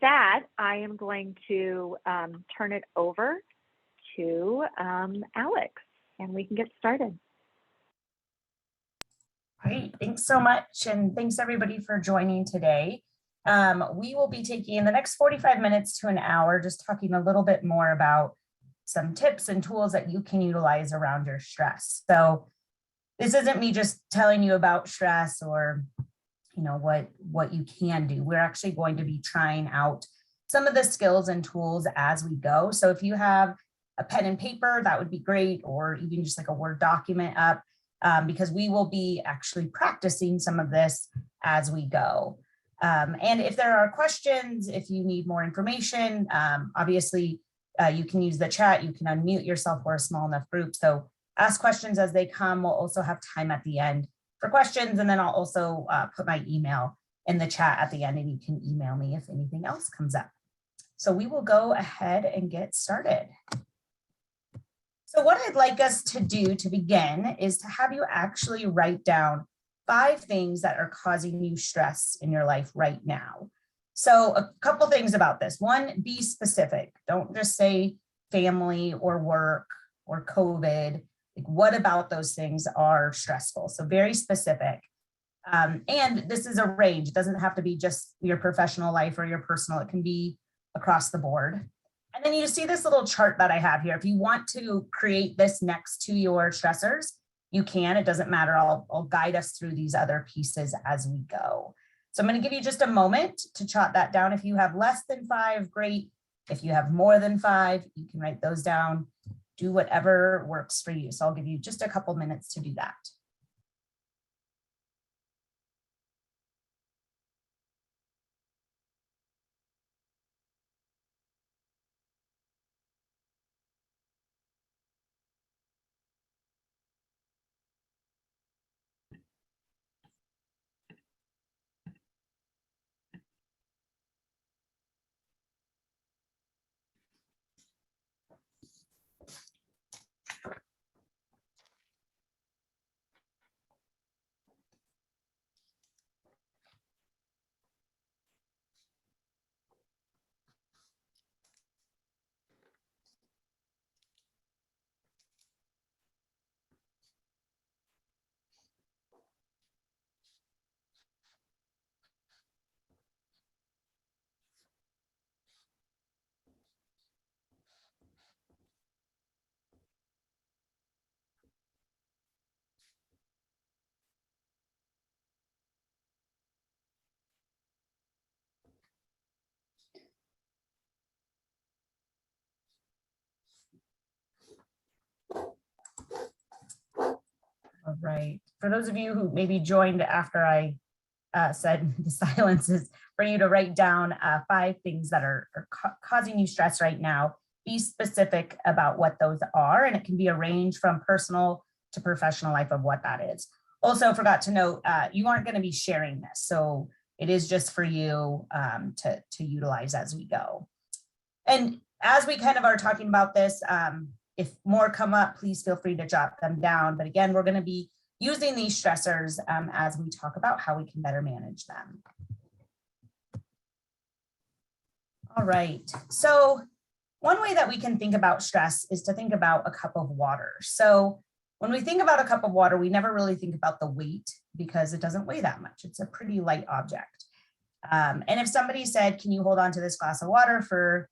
That, I am going to turn it over to Alex, and we can get started. Great, thanks so much, and thanks everybody for joining today. We will be taking the next 45 minutes to an hour, just talking a little bit more about some tips and tools that you can utilize around your stress. So this isn't me just telling you about stress or what you can do. We're actually going to be trying out some of the skills and tools as we go. So if you have a pen and paper, that would be great, or even just like a Word document up, because we will be actually practicing some of this as we go. And if there are questions, if you need more information, obviously you can use the chat, you can unmute yourself. We're a small enough group. So ask questions as they come. We'll also have time at the end for questions. And then I'll also put my email in the chat at the end, and you can email me if anything else comes up. So we will go ahead and get started. So what I'd like us to do to begin is to have you actually write down 5 things that are causing you stress in your life right now. So a couple things about this. One, be specific. Don't just say family or work or COVID. Like, what about those things are stressful? So very specific. And this is a range. It doesn't have to be just your professional life or your personal. It can be across the board. And then you see this little chart that I have here. If you want to create this next to your stressors, you can. It doesn't matter. I'll guide us through these other pieces as we go. So I'm going to give you just a moment to jot that down. If you have less than 5, great. If you have more than 5, you can write those down. Do whatever works for you. So I'll give you just a couple minutes to do that. All right. For those of you who maybe joined after I said the silence is for you to write down 5 things that are causing you stress right now. Be specific about what those are, and it can be a range from personal to professional life of what that is. Also, forgot to note, you aren't going to be sharing this, so it is just for you to utilize as we go. And as we kind of are talking about this, if more come up, please feel free to jot them down. But again, we're going to be using these stressors as we talk about how we can better manage them. All right, so one way that we can think about stress is to think about a cup of water. So when we think about a cup of water, we never really think about the weight because it doesn't weigh that much. It's a pretty light object. And if somebody said, can you hold on to this glass of water for,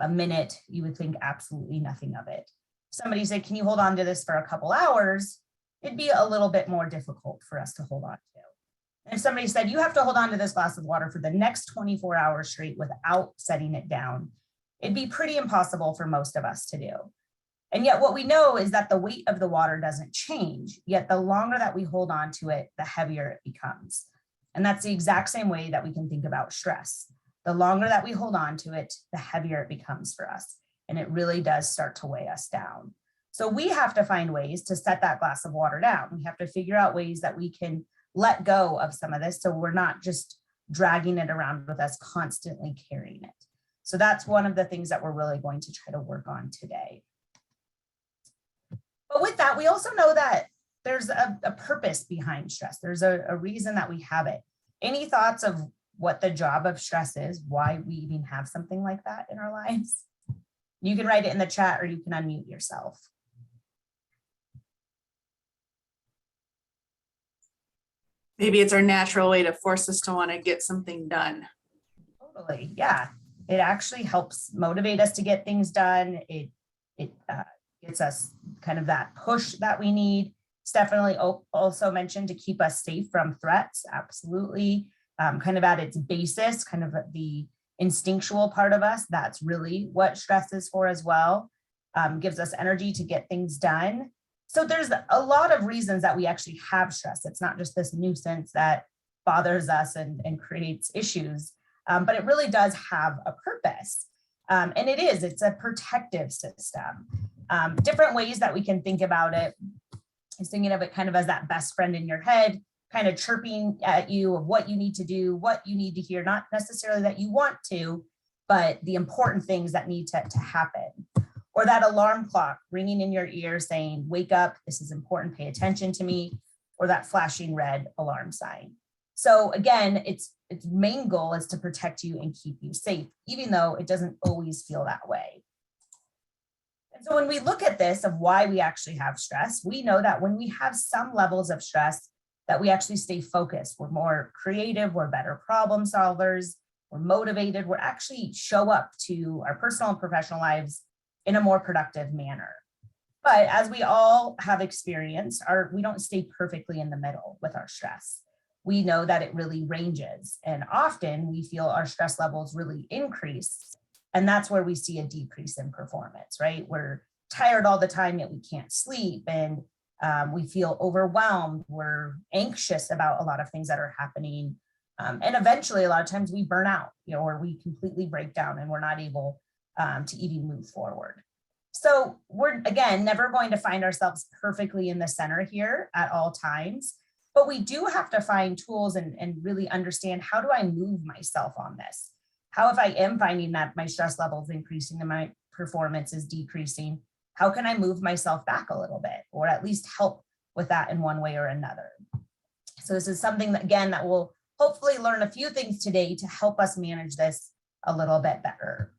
a minute, you would think absolutely nothing of it. If somebody said, can you hold on to this for a couple hours? It'd be a little bit more difficult for us to hold on to. And if somebody said, you have to hold on to this glass of water for the next 24 hours straight without setting it down, it'd be pretty impossible for most of us to do. And yet what we know is that the weight of the water doesn't change, yet the longer that we hold on to it, the heavier it becomes. And that's the exact same way that we can think about stress. The longer that we hold on to it, the heavier it becomes for us. And it really does start to weigh us down. So we have to find ways to set that glass of water down. We have to figure out ways that we can let go of some of this so we're not just dragging it around with us, constantly carrying it. So that's one of the things that we're really going to try to work on today. But with that, we also know that there's a purpose behind stress. There's a reason that we have it. Any thoughts of what the job of stress is, why we even have something like that in our lives? You can write it in the chat or you can unmute yourself. Maybe it's our natural way to force us to want to get something done. Totally, yeah. It actually helps motivate us to get things done. It gets us kind of that push that we need. It's definitely also mentioned to keep us safe from threats, absolutely. Kind of at its basis, kind of the instinctual part of us, that's really what stress is for as well. Gives us energy to get things done. So there's a lot of reasons that we actually have stress. It's not just this nuisance that bothers us and creates issues, but it really does have a purpose. And it's a protective system. Different ways that we can think about it is thinking of it kind of as that best friend in your head, kind of chirping at you of what you need to do, what you need to hear, not necessarily that you want to, but the important things that need to happen. Or that alarm clock ringing in your ear saying, wake up, this is important, pay attention to me, or that flashing red alarm sign. So again, its main goal is to protect you and keep you safe, even though it doesn't always feel that way. And so when we look at this of why we actually have stress, we know that when we have some levels of stress, that we actually stay focused. We're more creative, we're better problem solvers, we're motivated, we're actually show up to our personal and professional lives in a more productive manner. But as we all have experienced, we don't stay perfectly in the middle with our stress. We know that it really ranges, and often we feel our stress levels really increase. And that's where we see a decrease in performance, right? We're tired all the time, yet we can't sleep. And we feel overwhelmed. We're anxious about a lot of things that are happening. And eventually, a lot of times we burn out, or we completely break down and we're not able to even move forward. So we're, again, never going to find ourselves perfectly in the center here at all times, but we do have to find tools and really understand, how do I move myself on this? How, if I am finding that my stress level is increasing and my performance is decreasing, how can I move myself back a little bit, or at least help with that in one way or another? So this is something that, again, that we'll hopefully learn a few things today to help us manage this a little bit better.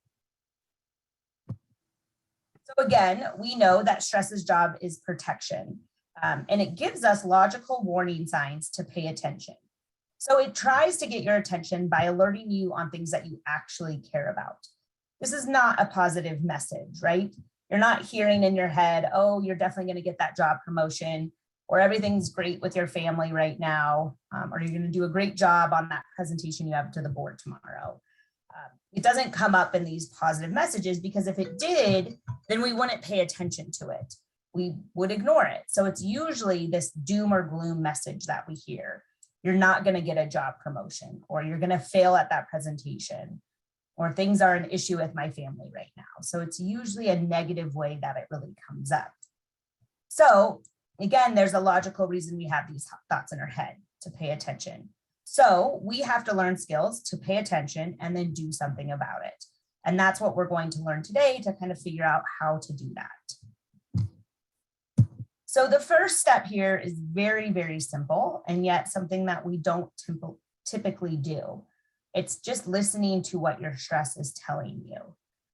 So again, we know that stress's job is protection, and it gives us logical warning signs to pay attention. So it tries to get your attention by alerting you on things that you actually care about. This is not a positive message, right? You're not hearing in your head, oh, you're definitely going to get that job promotion, or everything's great with your family right now, or you're going to do a great job on that presentation you have to the board tomorrow. It doesn't come up in these positive messages, because if it did, then we wouldn't pay attention to it. We would ignore it. So it's usually this doom or gloom message that we hear. You're not going to get a job promotion, or you're going to fail at that presentation, or things are an issue with my family right now. So it's usually a negative way that it really comes up. So again, there's a logical reason we have these thoughts in our head, to pay attention. So we have to learn skills to pay attention and then do something about it. And that's what we're going to learn today, to kind of figure out how to do that. So the first step here is very, very simple, and yet something that we don't typically do. It's just listening to what your stress is telling you.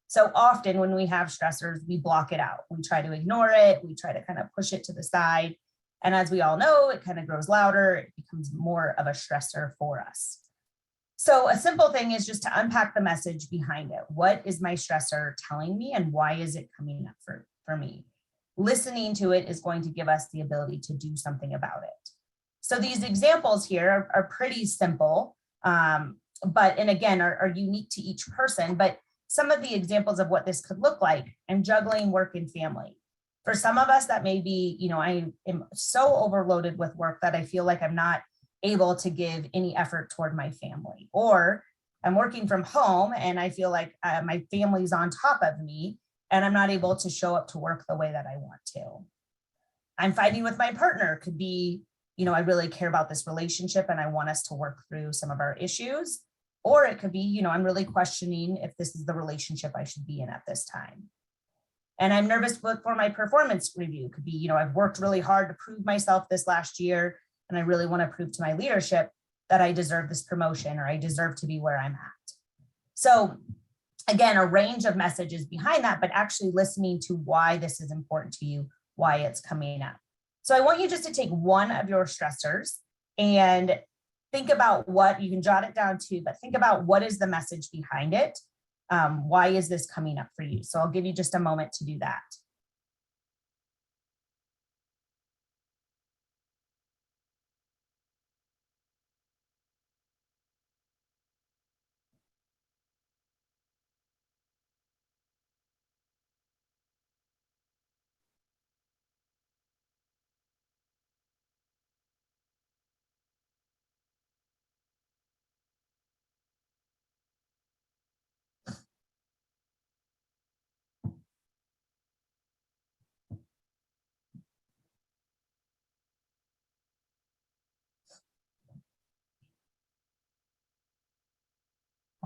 So often when we have stressors, we block it out. We try to ignore it. We try to kind of push it to the side. And as we all know, it kind of grows louder. It becomes more of a stressor for us. So a simple thing is just to unpack the message behind it. What is my stressor telling me, and why is it coming up for me? Listening to it is going to give us the ability to do something about it. So these examples here are pretty simple, and again, are unique to each person. But some of the examples of what this could look like: I'm juggling work and family. For some of us, that may be, I am so overloaded with work that I feel like I'm not able to give any effort toward my family. Or I'm working from home and I feel like my family's on top of me and I'm not able to show up to work the way that I want to. I'm fighting with my partner. Could be, I really care about this relationship and I want us to work through some of our issues. Or it could be, I'm really questioning if this is the relationship I should be in at this time. And I'm nervous for my performance review. Could be, I've worked really hard to prove myself this last year and I really want to prove to my leadership that I deserve this promotion or I deserve to be where I'm at. So again, a range of messages behind that, but actually listening to why this is important to you, why it's coming up. So I want you just to take one of your stressors and think about what, you can jot it down too, but think about what is the message behind it. Why is this coming up for you? So I'll give you just a moment to do that.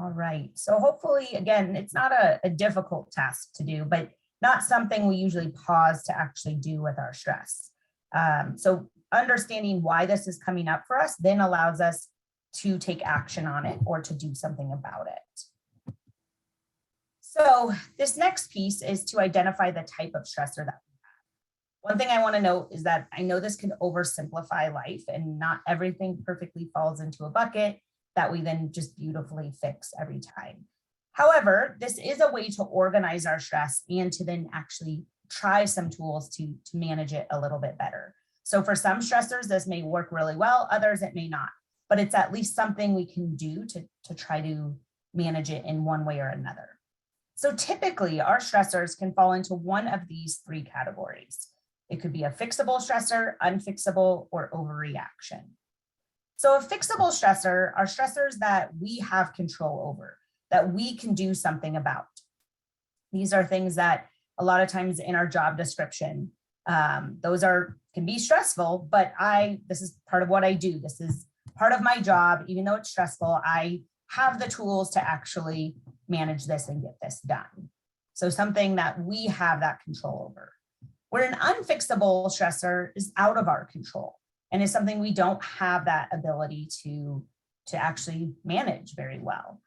All right, so hopefully, again, it's not a difficult task to do, but not something we usually pause to actually do with our stress. So understanding why this is coming up for us then allows us to take action on it or to do something about it. So this next piece is to identify the type of stressor that we have. One thing I want to note is that I know this can oversimplify life and not everything perfectly falls into a bucket that we then just beautifully fix every time. However, this is a way to organize our stress and to then actually try some tools to manage it a little bit better. So for some stressors, this may work really well, others it may not, but it's at least something we can do to try to manage it in one way or another. So typically our stressors can fall into one of these three categories. It could be a fixable stressor, unfixable, or overreaction. So a fixable stressor are stressors that we have control over, that we can do something about. These are things that a lot of times in our job description, those can be stressful, but this is part of what I do. This is part of my job. Even though it's stressful, I have the tools to actually manage this and get this done. So something that we have that control over. Where an unfixable stressor is out of our control and is something we don't have that ability to actually manage very well.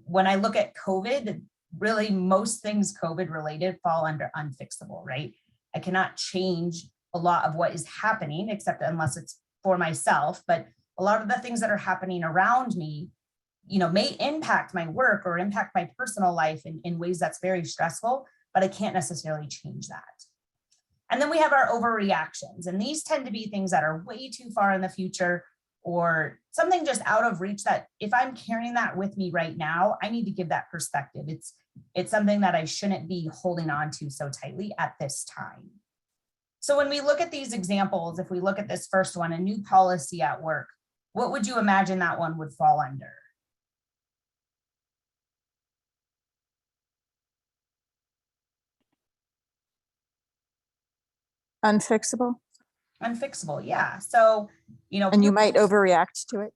When I look at COVID, really most things COVID related fall under unfixable, right? I cannot change a lot of what is happening, except unless it's for myself, but a lot of the things that are happening around me, may impact my work or impact my personal life in ways that's very stressful, but I can't necessarily change that. And then we have our overreactions, and these tend to be things that are way too far in the future or something just out of reach that if I'm carrying that with me right now, I need to give that perspective. It's something that I shouldn't be holding on to so tightly at this time. So when we look at these examples, if we look at this first one, a new policy at work, what would you imagine that one would fall under? Unfixable. Unfixable, yeah. So, And you might overreact to it.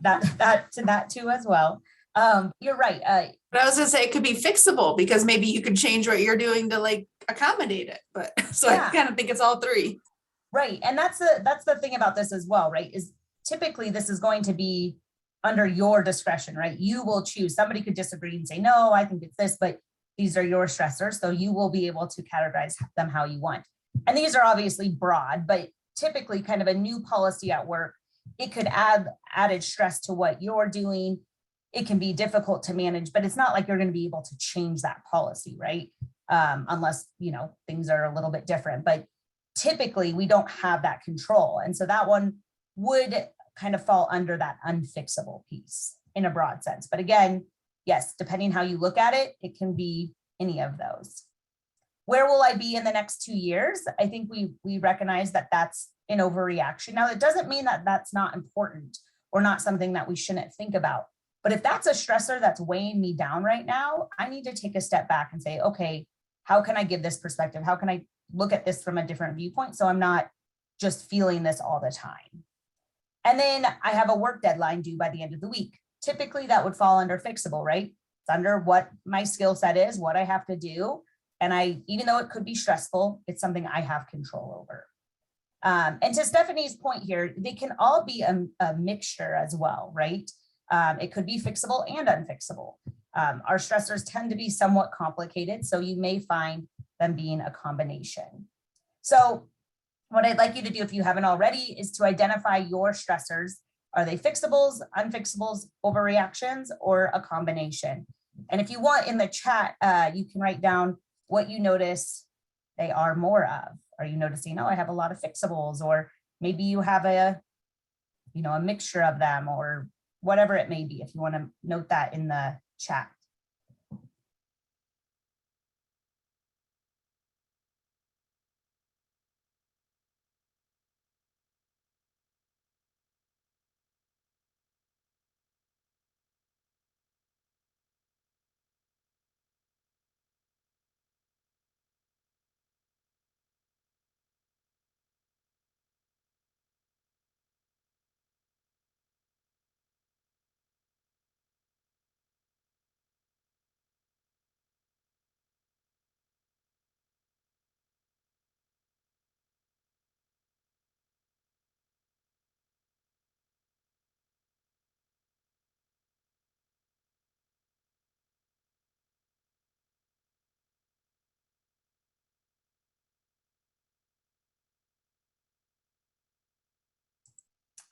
that too as well. You're right. But I was gonna say it could be fixable because maybe you could change what you're doing to accommodate it. But so yeah. I kind of think it's all three. Right. And that's the thing about this as well, right? Is typically this is going to be under your discretion, right? You will choose. Somebody could disagree and say, no, I think it's this, but these are your stressors. So you will be able to categorize them how you want. And these are obviously broad, but typically kind of a new policy at work, it could add added stress to what you're doing. It can be difficult to manage, but it's not like you're going to be able to change that policy, right? Unless, things are a little bit different, but typically we don't have that control. And so that one would kind of fall under that unfixable piece in a broad sense. But again, yes, depending how you look at it, it can be any of those. Where will I be in the next 2 years? I think we recognize that that's an overreaction. Now, it doesn't mean that that's not important or not something that we shouldn't think about. But if that's a stressor that's weighing me down right now, I need to take a step back and say, okay, how can I give this perspective? How can I look at this from a different viewpoint so I'm not just feeling this all the time? And then I have a work deadline due by the end of the week. Typically that would fall under fixable, right? It's under what my skill set is, what I have to do. And even though it could be stressful, it's something I have control over. And to Stephanie's point here, they can all be a mixture as well, right? It could be fixable and unfixable. Our stressors tend to be somewhat complicated, so you may find them being a combination. So what I'd like you to do, if you haven't already, is to identify your stressors. Are they fixables, unfixables, overreactions, or a combination? And if you want in the chat, you can write down what you notice they are more of. Are you noticing, oh, I have a lot of fixables, or maybe you have a mixture of them, or whatever it may be, if you want to note that in the chat.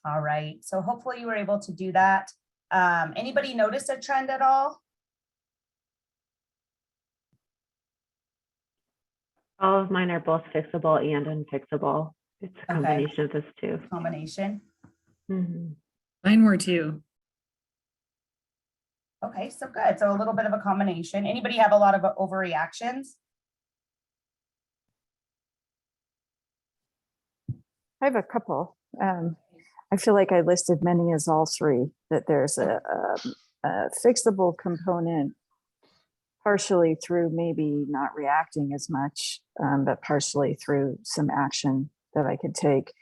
All right, so hopefully you were able to do that. Anybody notice a trend at all? All of mine are both fixable and unfixable. It's a Okay. combination of those two. Combination. Mhm. Mine were too. Okay, so good. So a little bit of a combination. Anybody have a lot of overreactions? I have a couple. I feel like I listed many as all three, that there's a fixable component partially through maybe not reacting as much, but partially through some action that I could take.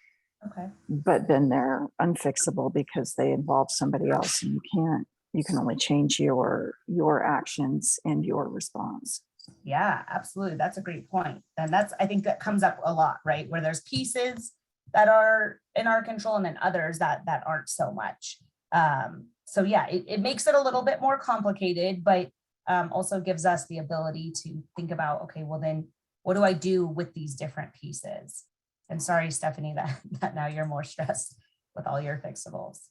Okay. But then they're unfixable because they involve somebody else, and you can only change your actions and your response. Yeah, absolutely. That's a great point. And I think that comes up a lot, right? Where there's pieces that are in our control and then others that aren't so much. So yeah, it makes it a little bit more complicated, but also gives us the ability to think about, okay, well then what do I do with these different pieces? And sorry, Stephanie, that now you're more stressed with all your fixables.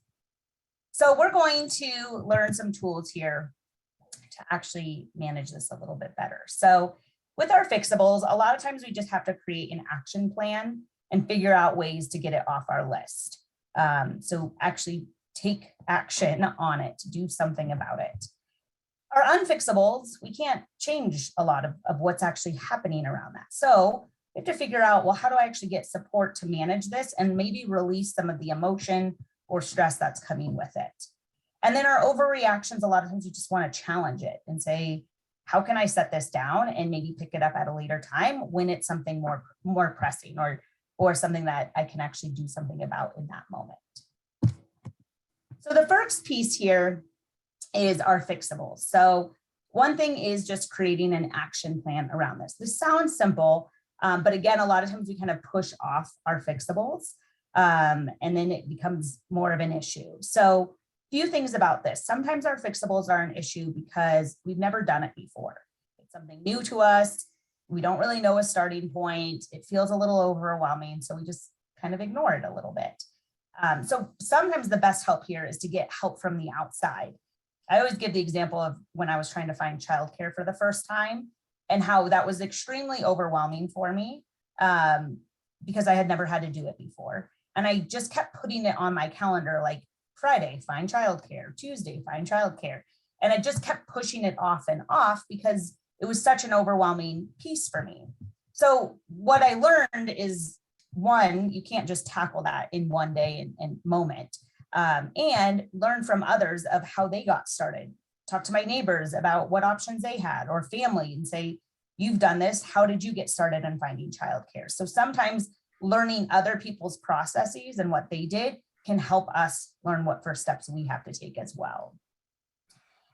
So we're going to learn some tools here to actually manage this a little bit better. So with our fixables, a lot of times we just have to create an action plan and figure out ways to get it off our list. So actually take action on it, do something about it. Our unfixables, we can't change a lot of what's actually happening around that. So we have to figure out, well, how do I actually get support to manage this and maybe release some of the emotion or stress that's coming with it. And then our overreactions, a lot of times you just want to challenge it and say, how can I set this down and maybe pick it up at a later time when it's something more pressing or something that I can actually do something about in that moment. So the first piece here is our fixables. So one thing is just creating an action plan around this. This sounds simple, but again, a lot of times we kind of push off our fixables and then it becomes more of an issue. So few things about this. Sometimes our fixables are an issue because we've never done it before. It's something new to us. We don't really know a starting point. It feels a little overwhelming, so we just kind of ignore it a little bit. So sometimes the best help here is to get help from the outside. I always give the example of when I was trying to find childcare for the first time and how that was extremely overwhelming for me because I had never had to do it before. And I just kept putting it on my calendar, like Friday, find childcare, Tuesday, find childcare. And I just kept pushing it off and off because it was such an overwhelming piece for me. So what I learned is, one, you can't just tackle that in one day and moment, and learn from others of how they got started. Talk to my neighbors about what options they had, or family, and say, you've done this, how did you get started on finding childcare? So sometimes learning other people's processes and what they did can help us learn what first steps we have to take as well.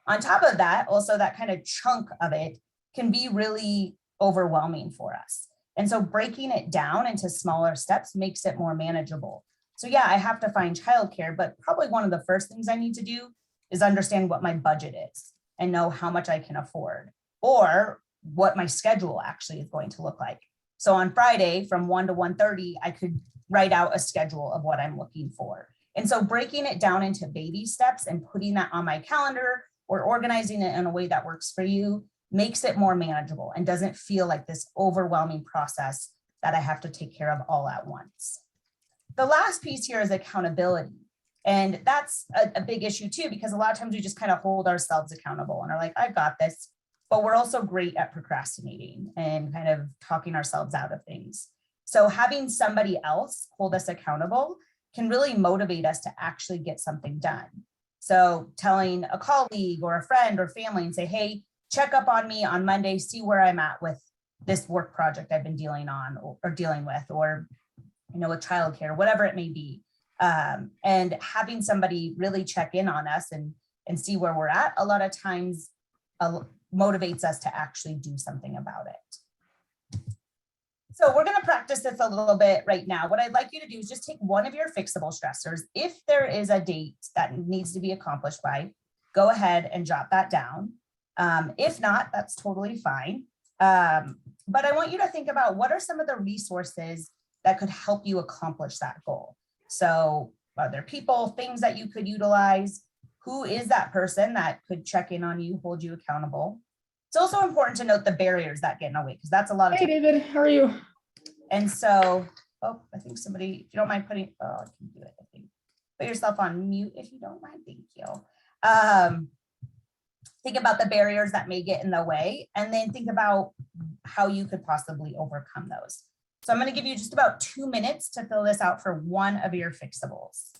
On top of that, also that kind of chunk of it can be really overwhelming for us. And so breaking it down into smaller steps makes it more manageable. So yeah, I have to find childcare, but probably one of the first things I need to do is understand what my budget is and know how much I can afford, or what my schedule actually is going to look like. So on Friday from 1 to 1:30, I could write out a schedule of what I'm looking for. And so breaking it down into baby steps and putting that on my calendar or organizing it in a way that works for you makes it more manageable and doesn't feel like this overwhelming process that I have to take care of all at once. The last piece here is accountability. And that's a big issue too, because a lot of times we just kind of hold ourselves accountable and are like, I've got this, but we're also great at procrastinating and kind of talking ourselves out of things. So having somebody else hold us accountable can really motivate us to actually get something done. So telling a colleague or a friend or family and say, hey, check up on me on Monday, see where I'm at with this work project I've been dealing with, or with childcare, whatever it may be. And having somebody really check in on us and see where we're at, a lot of times motivates us to actually do something about it. So we're going to practice this a little bit right now. What I'd like you to do is just take one of your fixable stressors. If there is a date that needs to be accomplished by, go ahead and jot that down. If not, that's totally fine. But I want you to think about what are some of the resources that could help you accomplish that goal. So are there people, things that you could utilize? Who is that person that could check in on you, hold you accountable? It's also important to note the barriers that get in the way, because that's a lot of Hey, time. David, how are you? And so, I think somebody, if you don't mind putting, I can do it, I think. Put yourself on mute if you don't mind, thank you. Think about the barriers that may get in the way, and then think about how you could possibly overcome those. So I'm going to give you just about 2 minutes to fill this out for one of your fixables.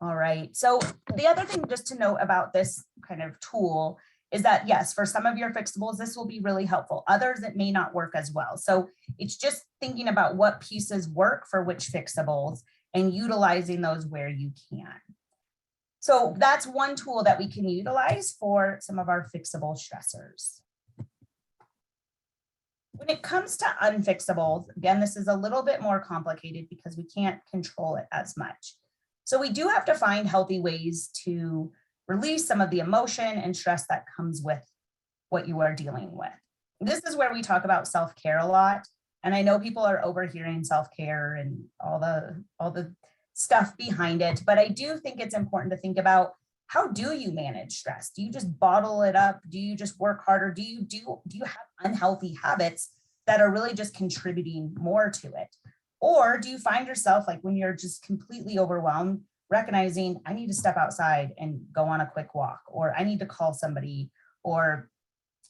All right. So the other thing just to note about this kind of tool is that, yes, for some of your fixables, this will be really helpful. Others, it may not work as well. So it's just thinking about what pieces work for which fixables and utilizing those where you can. So that's one tool that we can utilize for some of our fixable stressors. When it comes to unfixables, again, this is a little bit more complicated because we can't control it as much. So we do have to find healthy ways to release some of the emotion and stress that comes with what you are dealing with. This is where we talk about self-care a lot. And I know people are overhearing self-care and all the stuff behind it, but I do think it's important to think about, how do you manage stress? Do you just bottle it up? Do you just work harder? Do you have unhealthy habits that are really just contributing more to it? Or do you find yourself, like when you're just completely overwhelmed, recognizing I need to step outside and go on a quick walk, or I need to call somebody, or,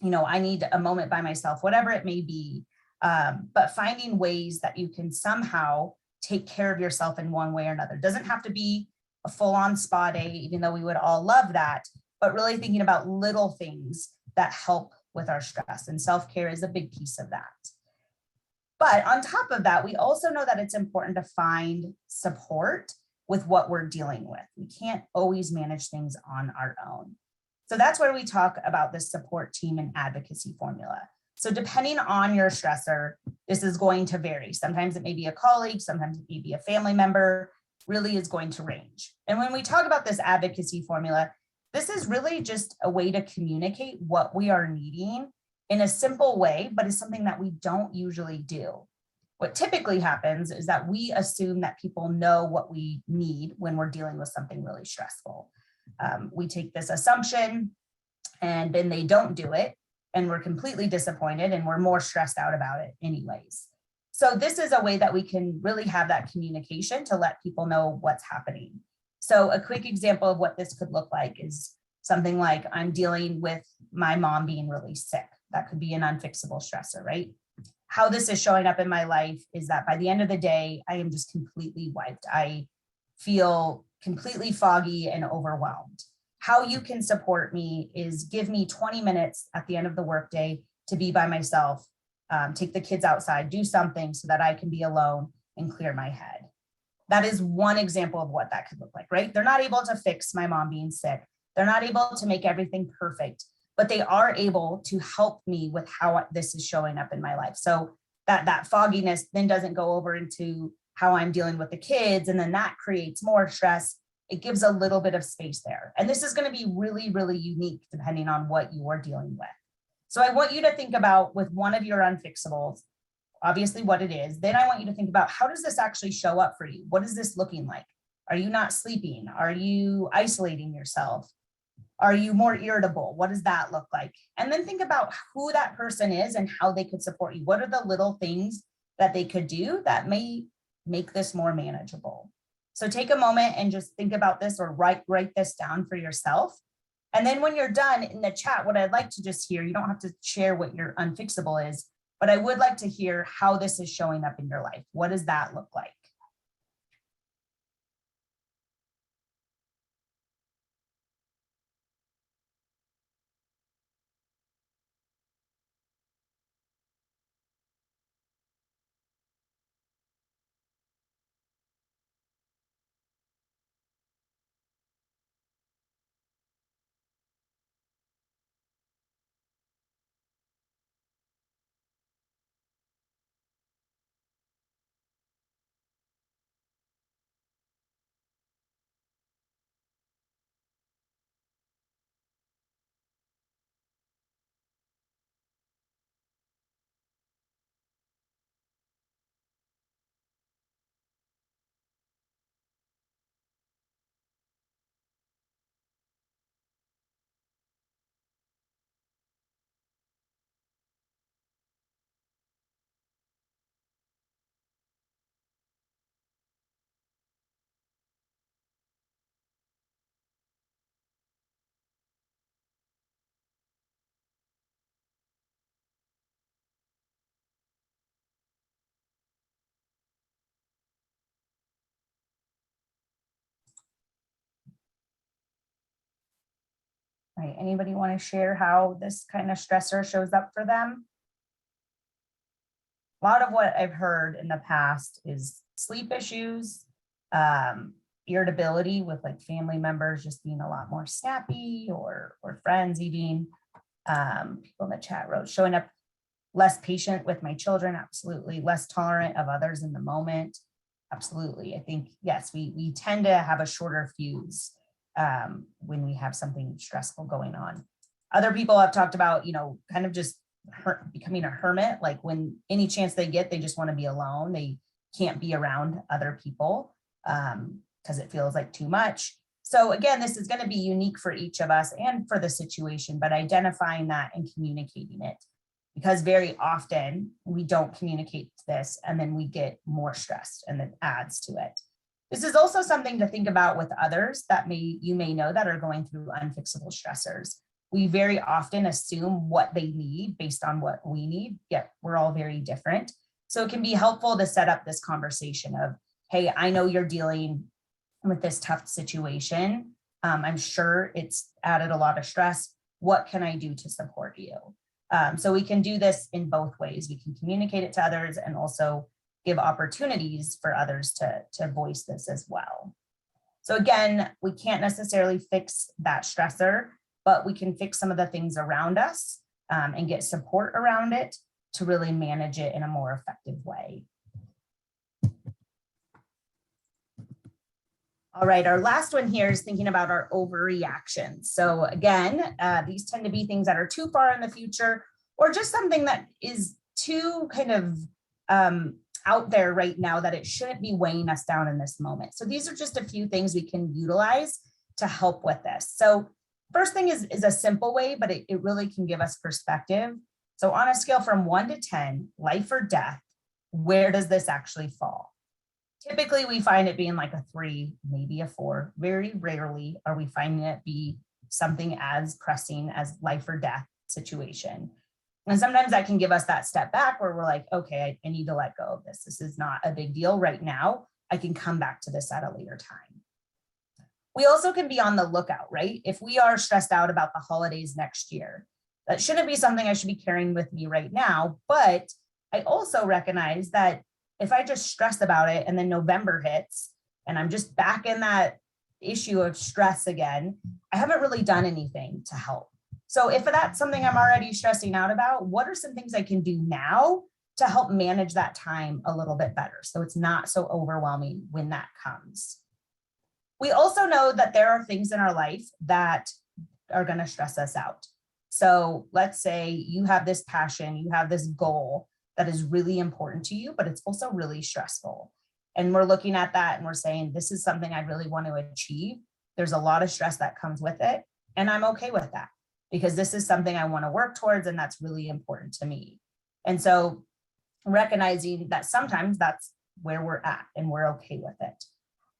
I need a moment by myself, whatever it may be. But finding ways that you can somehow take care of yourself in one way or another. It doesn't have to be a full-on spa day, even though we would all love that, but really thinking about little things that help with our stress, and self-care is a big piece of that. But on top of that, we also know that it's important to find support with what we're dealing with. We can't always manage things on our own. So that's where we talk about the support team and advocacy formula. So depending on your stressor, this is going to vary. Sometimes it may be a colleague, sometimes it may be a family member, really is going to range. And when we talk about this advocacy formula, this is really just a way to communicate what we are needing in a simple way, but it's something that we don't usually do. What typically happens is that we assume that people know what we need when we're dealing with something really stressful. We take this assumption and then they don't do it, and we're completely disappointed and we're more stressed out about it anyways. So this is a way that we can really have that communication to let people know what's happening. So a quick example of what this could look like is something like, I'm dealing with my mom being really sick. That could be an unfixable stressor, right? How this is showing up in my life is that by the end of the day, I am just completely wiped. I feel completely foggy and overwhelmed. How you can support me is give me 20 minutes at the end of the workday to be by myself, take the kids outside, do something so that I can be alone and clear my head. That is one example of what that could look like, right? They're not able to fix my mom being sick. They're not able to make everything perfect, but they are able to help me with how this is showing up in my life. So that fogginess then doesn't go over into how I'm dealing with the kids, and then that creates more stress. It gives a little bit of space there. And this is going to be really, really unique depending on what you are dealing with. So I want you to think about, with one of your unfixables, obviously what it is. Then I want you to think about, how does this actually show up for you? What is this looking like? Are you not sleeping? Are you isolating yourself? Are you more irritable? What does that look like? And then think about who that person is and how they could support you. What are the little things that they could do that may make this more manageable? So take a moment and just think about this, or write this down for yourself. And then when you're done in the chat, what I'd like to just hear, you don't have to share what your unfixable is, but I would like to hear how this is showing up in your life. What does that look like? Right. Anybody want to share how this kind of stressor shows up for them? A lot of what I've heard in the past is sleep issues, irritability with like family members just being a lot more snappy, or friends even. People in the chat wrote, showing up less patient with my children, absolutely. Less tolerant of others in the moment, absolutely. I think, yes, we tend to have a shorter fuse when we have something stressful going on. Other people have talked about, kind of just becoming a hermit, like when any chance they get, they just want to be alone. They can't be around other people because it feels like too much. So again, this is going to be unique for each of us and for the situation, but identifying that and communicating it, because very often we don't communicate this and then we get more stressed and it adds to it. This is also something to think about with others that you may know that are going through unfixable stressors. We very often assume what they need based on what we need, yet we're all very different. So it can be helpful to set up this conversation of, hey, I know you're dealing with this tough situation. I'm sure it's added a lot of stress. What can I do to support you? So we can do this in both ways. We can communicate it to others and also give opportunities for others to voice this as well. So again, we can't necessarily fix that stressor, but we can fix some of the things around us and get support around it to really manage it in a more effective way. All right, our last one here is thinking about our overreactions. So again, these tend to be things that are too far in the future or just something that is too kind of out there right now that it shouldn't be weighing us down in this moment. So these are just a few things we can utilize to help with this. So first thing is a simple way, but it really can give us perspective. So on a scale from 1 to 10, life or death, where does this actually fall? Typically, we find it being like a 3, maybe a 4. Very rarely are we finding it be something as pressing as life or death situation. And sometimes that can give us that step back where we're like, okay, I need to let go of this. This is not a big deal right now. I can come back to this at a later time. We also can be on the lookout, right? If we are stressed out about the holidays next year, that shouldn't be something I should be carrying with me right now. But I also recognize that if I just stress about it and then November hits and I'm just back in that issue of stress again, I haven't really done anything to help. So if that's something I'm already stressing out about, what are some things I can do now to help manage that time a little bit better so it's not so overwhelming when that comes? We also know that there are things in our life that are going to stress us out. So let's say you have this passion, you have this goal that is really important to you, but it's also really stressful. And we're looking at that and we're saying, this is something I really want to achieve. There's a lot of stress that comes with it. And I'm okay with that because this is something I want to work towards. And that's really important to me. And so recognizing that sometimes that's where we're at and we're okay with it.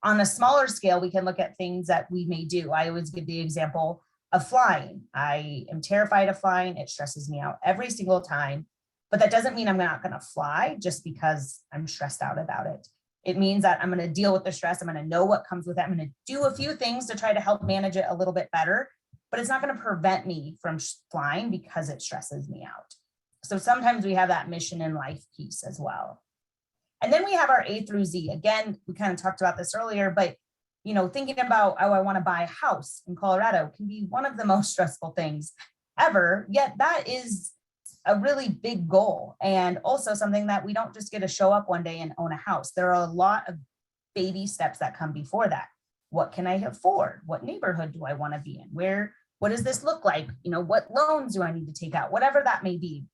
On a smaller scale, we can look at things that we may do. I always give the example of flying. I am terrified of flying. It stresses me out every single time. But that doesn't mean I'm not going to fly just because I'm stressed out about it. It means that I'm going to deal with the stress. I'm going to know what comes with it. I'm going to do a few things to try to help manage it a little bit better, but it's not going to prevent me from flying because it stresses me out. So sometimes we have that mission in life piece as well. And then we have our A through Z. Again, we kind of talked about this earlier, but thinking about, oh, I want to buy a house in Colorado can be one of the most stressful things ever. Yet that is a really big goal and also something that we don't just get to show up one day and own a house. There are a lot of baby steps that come before that. What can I afford? What neighborhood do I want to be in? What does this look like? What loans do I need to take out? Whatever that may be.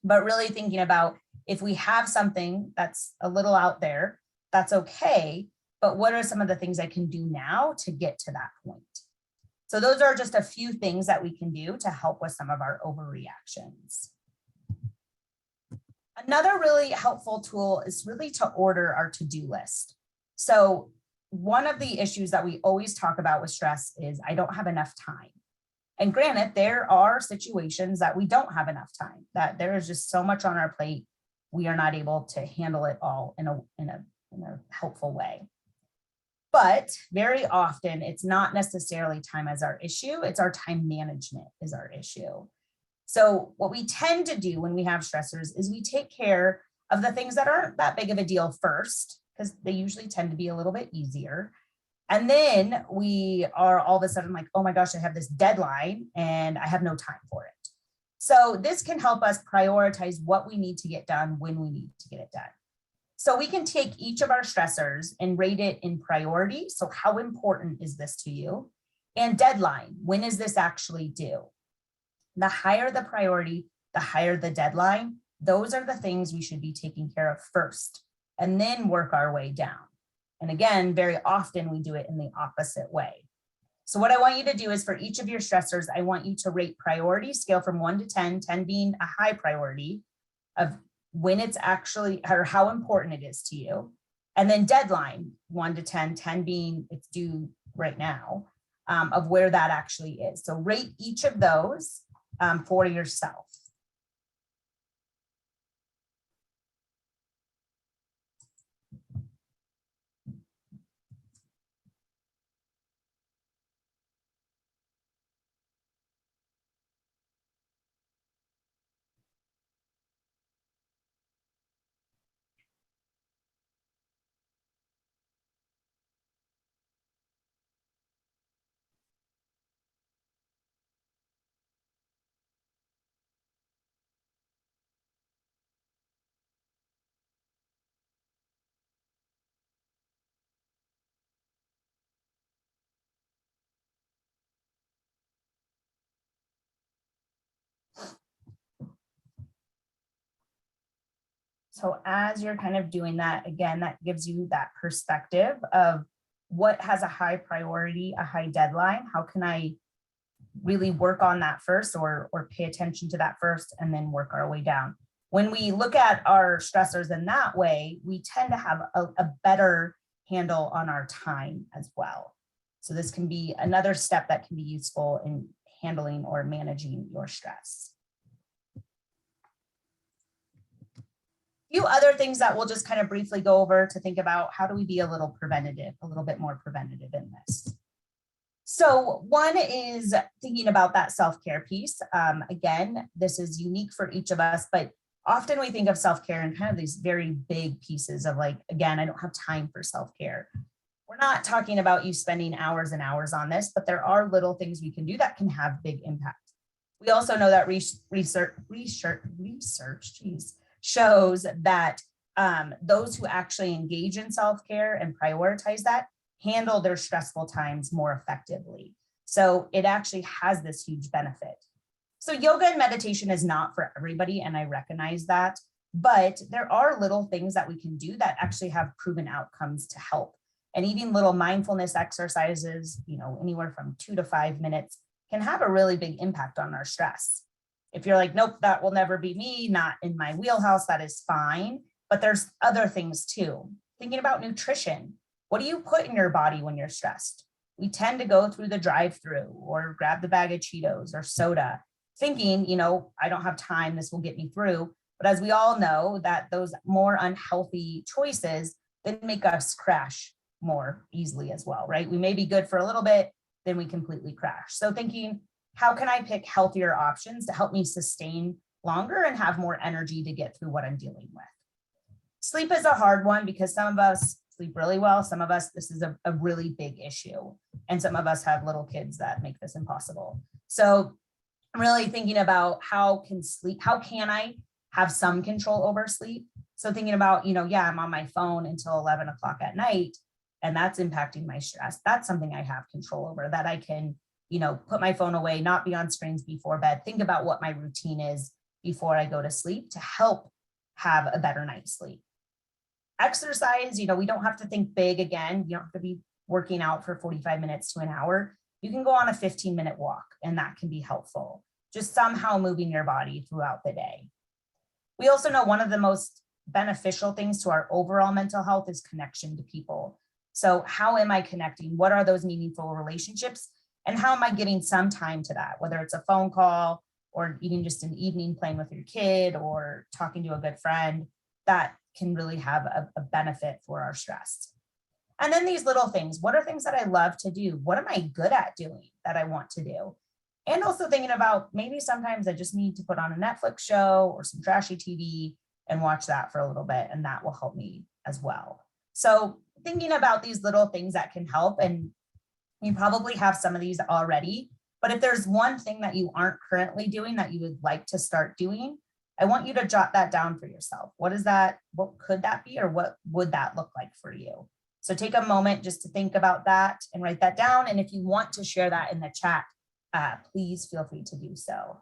But really thinking about if we have something that's a little out there, that's okay. But what are some of the things I can do now to get to that point? So those are just a few things that we can do to help with some of our overreactions. Another really helpful tool is really to order our to-do list. So one of the issues that we always talk about with stress is I don't have enough time. And granted, there are situations that we don't have enough time, that there is just so much on our plate, we are not able to handle it all in a helpful way. But very often it's not necessarily time as our issue, it's our time management is our issue. So what we tend to do when we have stressors is we take care of the things that aren't that big of a deal first, because they usually tend to be a little bit easier. And then we are all of a sudden like, oh my gosh, I have this deadline and I have no time for it. So this can help us prioritize what we need to get done when we need to get it done. So we can take each of our stressors and rate it in priority. So how important is this to you? And deadline, when is this actually due? The higher the priority, the higher the deadline. Those are the things we should be taking care of first and then work our way down. And again, very often we do it in the opposite way. So what I want you to do is for each of your stressors, I want you to rate priority scale from 1 to 10, 10 being a high priority of when it's actually or how important it is to you. And then deadline, 1 to 10, 10 being it's due right now, of where that actually is. So rate each of those for yourself. So as you're kind of doing that, again, that gives you that perspective of what has a high priority, a high deadline. How can I really work on that first, or pay attention to that first, and then work our way down? When we look at our stressors in that way, we tend to have a better handle on our time as well. So this can be another step that can be useful in handling or managing your stress. Few other things that we'll just kind of briefly go over to think about: how do we be a little bit more preventative in this? So one is thinking about that self-care piece. Again, this is unique for each of us, but often we think of self-care in kind of these very big pieces of like, again, I don't have time for self-care. We're not talking about you spending hours and hours on this, but there are little things we can do that can have big impact. We also know that research shows that those who actually engage in self-care and prioritize that handle their stressful times more effectively. So it actually has this huge benefit. So yoga and meditation is not for everybody, and I recognize that, but there are little things that we can do that actually have proven outcomes to help. And even little mindfulness exercises, anywhere from 2 to 5 minutes, can have a really big impact on our stress. If you're like, nope, that will never be me, not in my wheelhouse, that is fine. But there's other things too. Thinking about nutrition. What do you put in your body when you're stressed? We tend to go through the drive-through or grab the bag of Cheetos or soda, thinking, I don't have time, this will get me through. But as we all know, that those more unhealthy choices then make us crash more easily as well, right? We may be good for a little bit, then we completely crash. So thinking, how can I pick healthier options to help me sustain longer and have more energy to get through what I'm dealing with? Sleep is a hard one because some of us sleep really well. Some of us, this is a really big issue. And some of us have little kids that make this impossible. So I'm really thinking about how can I have some control over sleep? So thinking about, I'm on my phone until 11 o'clock at night, and that's impacting my stress. That's something I have control over, that I can, put my phone away, not be on screens before bed, think about what my routine is before I go to sleep to help have a better night's sleep. Exercise, we don't have to think big again. You don't have to be working out for 45 minutes to an hour. You can go on a 15-minute walk, and that can be helpful. Just somehow moving your body throughout the day. We also know one of the most beneficial things to our overall mental health is connection to people. So how am I connecting? What are those meaningful relationships? And how am I getting some time to that? Whether it's a phone call or even just an evening playing with your kid or talking to a good friend, that can really have a benefit for our stress. And then these little things, what are things that I love to do? What am I good at doing that I want to do? And also thinking about maybe sometimes I just need to put on a Netflix show or some trashy TV and watch that for a little bit, and that will help me as well. So thinking about these little things that can help, and you probably have some of these already, but if there's one thing that you aren't currently doing that you would like to start doing, I want you to jot that down for yourself. What is that? What could that be? Or what would that look like for you? So take a moment just to think about that and write that down. And if you want to share that in the chat, please feel free to do so.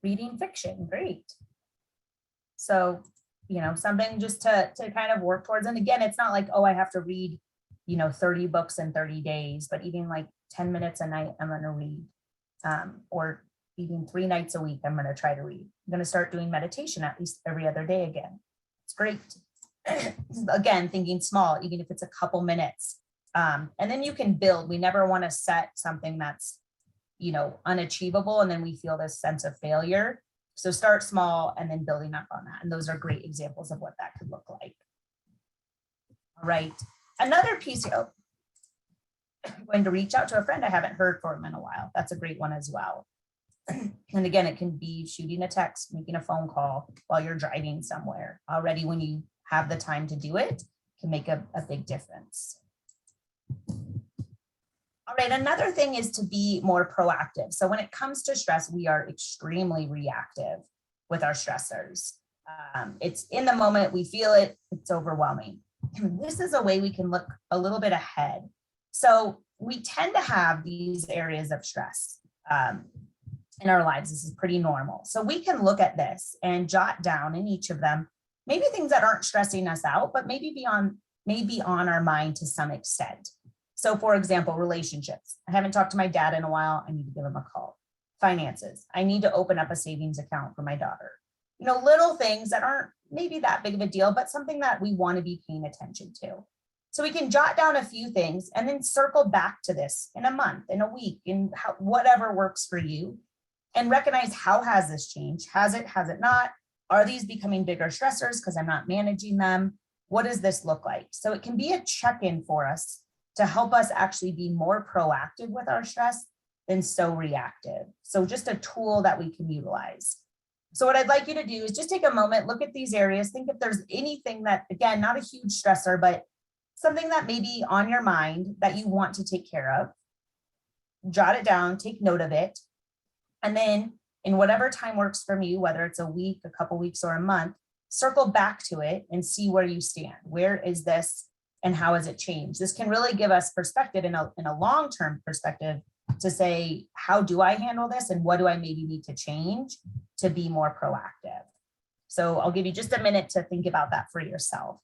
Reading fiction, great. So, something just to kind of work towards. And again, it's not like, oh, I have to read, 30 books in 30 days, but even like 10 minutes a night, I'm going to read, or even 3 nights a week, I'm going to try to read. I'm going to start doing meditation at least every other day again. It's great. Again, thinking small, even if it's a couple minutes. And then you can build. We never want to set something that's, unachievable, and then we feel this sense of failure. So start small and then building up on that. And those are great examples of what that could look like. All right. Another piece, I'm going to reach out to a friend I haven't heard from in a while. That's a great one as well. And again, it can be shooting a text, making a phone call while you're driving somewhere. Already when you have the time to do it, can make a big difference. All right, another thing is to be more proactive. So when it comes to stress, we are extremely reactive with our stressors. It's in the moment, we feel it, it's overwhelming. This is a way we can look a little bit ahead. So we tend to have these areas of stress in our lives. This is pretty normal. So we can look at this and jot down in each of them, maybe things that aren't stressing us out, but maybe on our mind to some extent. So for example, relationships. I haven't talked to my dad in a while. I need to give him a call. Finances. I need to open up a savings account for my daughter. Little things that aren't maybe that big of a deal, but something that we want to be paying attention to. So we can jot down a few things and then circle back to this in a month, in a week, in whatever works for you, and recognize, how has this changed? Has it not? Are these becoming bigger stressors because I'm not managing them? What does this look like? So it can be a check-in for us to help us actually be more proactive with our stress than so reactive. So just a tool that we can utilize. So what I'd like you to do is just take a moment, look at these areas, think if there's anything that, again, not a huge stressor, but something that may be on your mind that you want to take care of. Jot it down, take note of it. And then in whatever time works for you, whether it's a week, a couple weeks, or a month, circle back to it and see where you stand. Where is this and how has it changed? This can really give us perspective in a long-term perspective to say, how do I handle this and what do I maybe need to change to be more proactive? So I'll give you just a minute to think about that for yourself.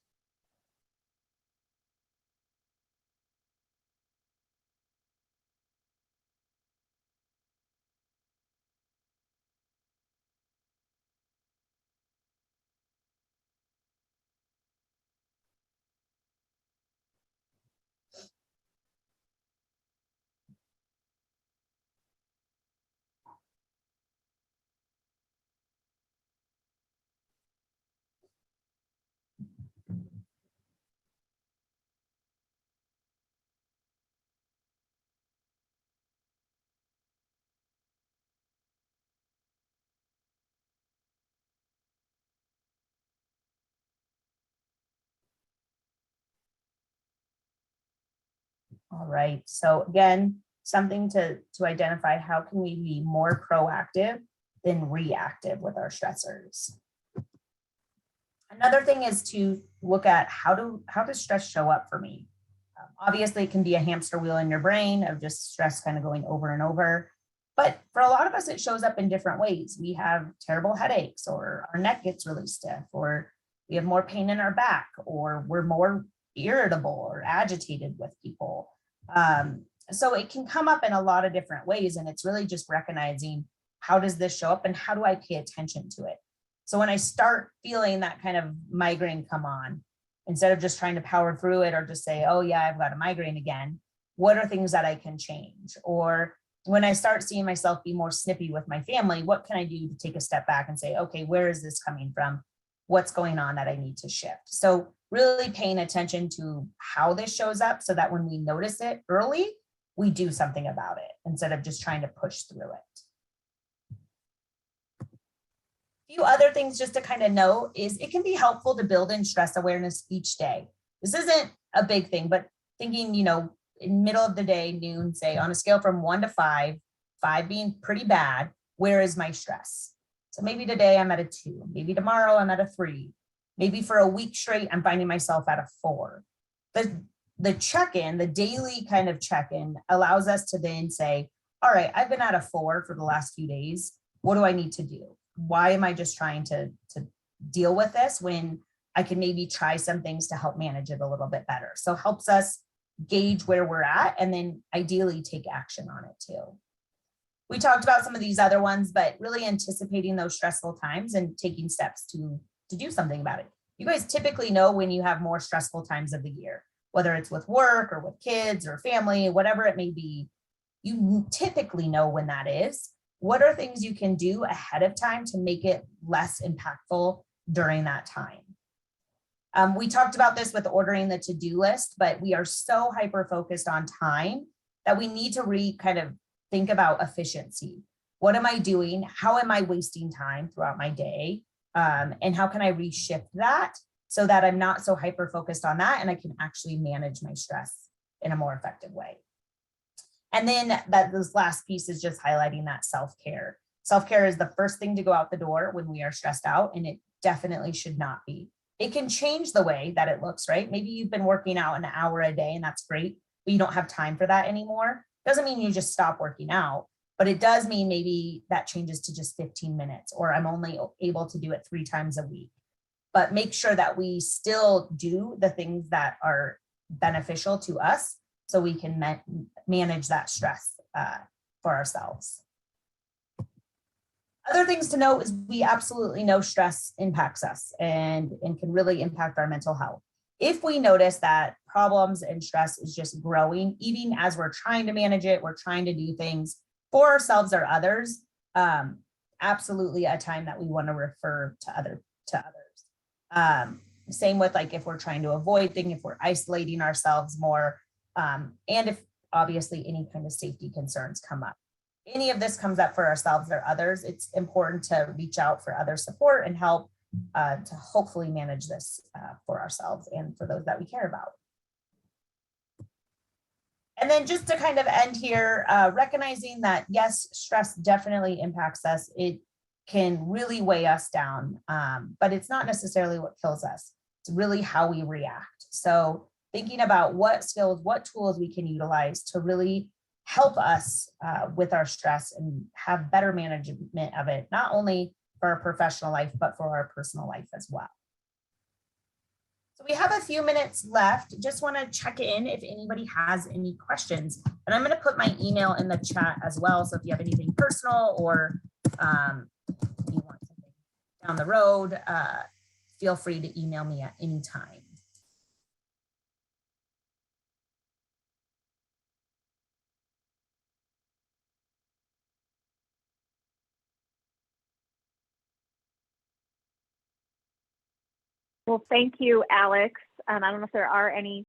All right, so again, something to identify, how can we be more proactive than reactive with our stressors? Another thing is to look at how does stress show up for me? Obviously, it can be a hamster wheel in your brain of just stress kind of going over and over. But for a lot of us, it shows up in different ways. We have terrible headaches, or our neck gets really stiff, or we have more pain in our back, or we're more irritable or agitated with people. So it can come up in a lot of different ways. And it's really just recognizing, how does this show up and how do I pay attention to it? So when I start feeling that kind of migraine come on, instead of just trying to power through it or just say, oh yeah, I've got a migraine again, what are things that I can change? Or when I start seeing myself be more snippy with my family, what can I do to take a step back and say, okay, where is this coming from? What's going on that I need to shift? So really paying attention to how this shows up so that when we notice it early, we do something about it instead of just trying to push through it. A few other things just to kind of know is it can be helpful to build in stress awareness each day. This isn't a big thing, but thinking, in middle of the day, noon, say on a scale from 1 to 5, 5 being pretty bad, where is my stress? So maybe today I'm at a 2, maybe tomorrow I'm at a 3, maybe for a week straight, I'm finding myself at a 4. The check-in, the daily kind of check-in allows us to then say, all right, I've been at a 4 for the last few days. What do I need to do? Why am I just trying to deal with this when I can maybe try some things to help manage it a little bit better. So helps us gauge where we're at and then ideally take action on it too. We talked about some of these other ones, but really anticipating those stressful times and taking steps to do something about it. You guys typically know when you have more stressful times of the year, whether it's with work or with kids or family, whatever it may be. You typically know when that is. What are things you can do ahead of time to make it less impactful during that time? We talked about this with ordering the to-do list, but we are so hyper-focused on time that we need to kind of think about efficiency. What am I doing? How am I wasting time throughout my day? And how can I reshift that so that I'm not so hyper-focused on that and I can actually manage my stress in a more effective way. And then this last piece is just highlighting that self-care. Self-care is the first thing to go out the door when we are stressed out, and it definitely should not be. It can change the way that it looks, right? Maybe you've been working out an hour a day and that's great, but you don't have time for that anymore. Doesn't mean you just stop working out, but it does mean maybe that changes to just 15 minutes, or I'm only able to do it 3 times a week. But make sure that we still do the things that are beneficial to us so we can manage that stress for ourselves. Other things to note is we absolutely know stress impacts us and can really impact our mental health. If we notice that problems and stress is just growing, even as we're trying to manage it, we're trying to do things for ourselves or others, absolutely a time that we want to refer to others. Same with like if we're trying to avoid things, if we're isolating ourselves more, and if obviously any kind of safety concerns come up. Any of this comes up for ourselves or others, it's important to reach out for other support and help to hopefully manage this for ourselves and for those that we care about. And then just to kind of end here, recognizing that yes, stress definitely impacts us. It can really weigh us down, but it's not necessarily what kills us. It's really how we react. So thinking about what skills, what tools we can utilize to really help us with our stress and have better management of it, not only for our professional life, but for our personal life as well. So we have a few minutes left. Just want to check in if anybody has any questions. And I'm going to put my email in the chat as well. So if you have anything personal or you want something down the road, feel free to email me at any time. Well, thank you, Alex. I don't know if there are any